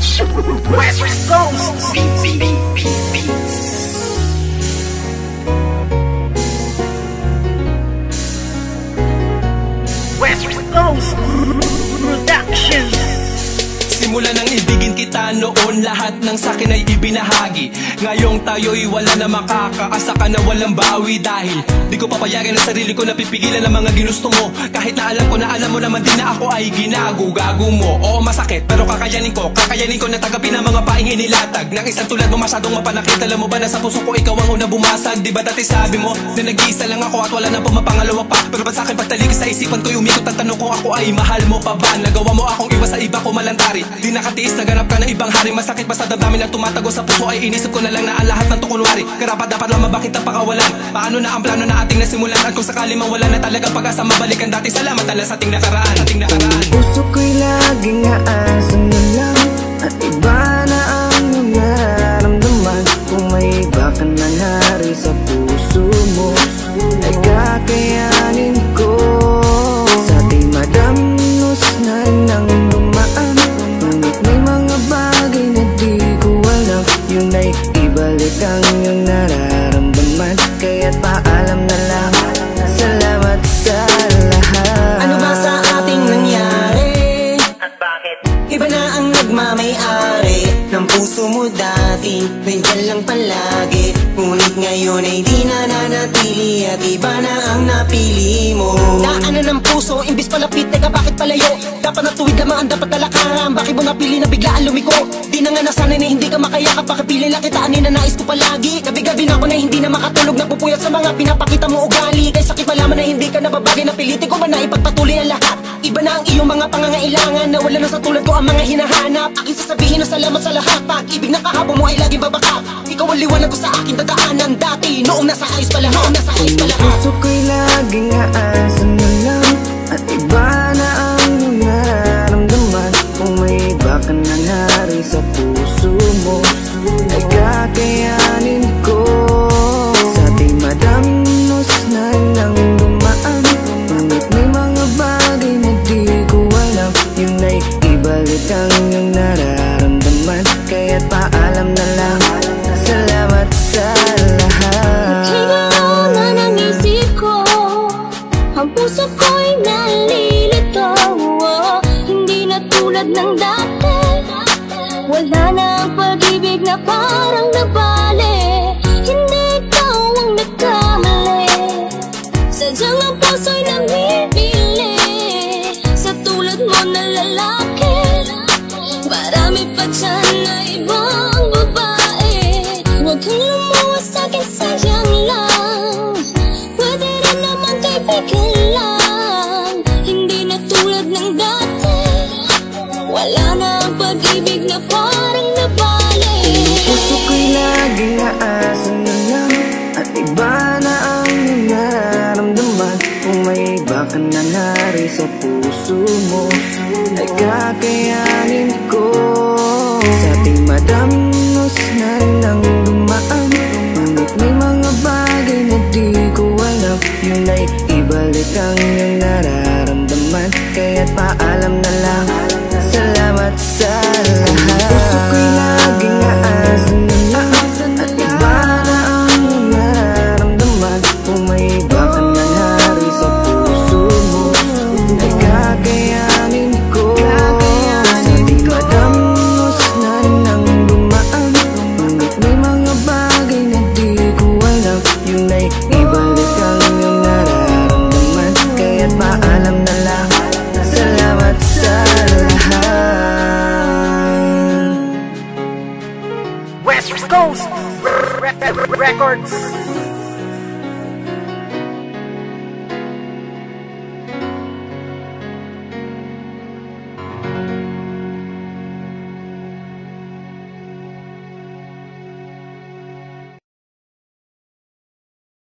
West Coast Beats. West Coast Productions. Simula nang ibigin kita noon, lahat ng sakin ay ibinahagi. Ngayong tayo'y wala na makakaasa ka na walang bawi. Dahil di ko papayagan ang sarili ko na pipigilan ang mga ginusto mo. Kahit na alam ko na alam mo naman din na ako ay ginago-gago mo. Oo, masakit pero kakayanin ko na tagapin ang mga paing inilatag ng isang tulad mo masyadong mapanakit. Alam mo ba na sa puso ko ikaw ang una bumasag? Di ba dati sabi mo na nag-iisa lang ako at wala nang pumapangalawa pa? Pero ba't sa'kin pagtalikis sa isipan ko'y umikot ang tanong ko, ako ay mahal mo pa ba? Nagawa mo akong iwas sa iba ko malantari. Di nakatiis, naganap ka ng ibang hari. Masakit ba sa damdamin na tumatago sa puso ay inisip ko na lang na ang lahat ng tukunwari. Karapat dapat lang mabakit ang pakawalan. Paano na ang plano na ating nasimulan? At kung sakali mang wala na talaga pag-asa mabalikan dati, salamat ala sa ating nakaraan. Puso ko'y laging aasan na lang at iba na ang nararamdaman. Kung may iba ka na nari sa puso mo ay kakayanin ko. Sa di madamnos na nang dumaan, ngunit may mga bagay na di ko alam. Yun ay ibalik ang iyong nararamdaman. Kaya't paalam na lang, salamat sa lahat. Ano ba sa ating nangyari? At bakit? Iba na ang nagmamay-ari ng puso mo dati, nandyan lang palagi. Ngunit ngayon ay di na nanatili at iba na ang napili mo. Daanan ng puso, imbis palapit, teka bakit palayo? Dapat natuwid lamang ang dapat talakaran. Bakit mo napili na biglaan lumiko? Di na nga nasanay na hindi ka makayakap. Bakit pili lang kita, na nais ko palagi? Gabi-gabi na ako na hindi na makatulog, napupuyat sa mga pinapakita mo ugali. Kaya sakit malaman na hindi ka nababagay, napilitin ko ba na ipagpatuloy ang lahat? Iba na ang iyong mga pangangailangan, na wala na sa tulad ko ang mga hinahanap. Aking sasabihin na salamat sa lahat. Pag-ibig na kahapon mo ay laging babaka. Ikaw ang liwanag ko sa aking dadaanan dati, noong nasa ayos pa lahat. Puso ko'y laging aasan na lang at iba na ang nararamdaman. Kung may iba ka na nari sa puso mo ay kakayanin ko. Sa di madamnos na nang dumaan, ngunit may mga bagay na di ko alam. Yun ay ibalik ang iyong nararamdaman. Kaya't paalam na lang, salamat sa lahat. Higalaw na ng isip ko, ang puso ko'y nalilito. Hindi na tulad ng dati, wala na ang pag-ibig na parang nabali. Hindi ikaw ang nagkamali, sadyang ang puso'y namimili sa tulad mo na lalaki. Marami pa dyan na ibang babae, huwag kang lumuwas sa'kin, sayang lang. Pwede rin naman kaibigan lang, hindi na tulad ng dati, wala na ang pag-ibig na parang nabali. Puso ko'y laging aasan na lang at iba na ang nararamdaman. Kung may iba ka na nari sa puso mo ay kakayanin ko. Sa di madamnos na nang dumaan, ngunit may mga bagay na di ko alam. Yun ay ibalik ang iyong nararamdaman. Kaya't paalam na lang, salamat sa lahat. Puso ko'y laging aasan na lang at iba na ang nararamdaman. Kung may iba ka na nari sa puso mo ay kakayanin ko. Sa di madamnos na nang dumaan, ngunit may mga bagay na di ko alam. Yun ay ibalik ang iyong nararamdaman. Kaya't paalam na lang, salamat sa lahat. West Coast Records.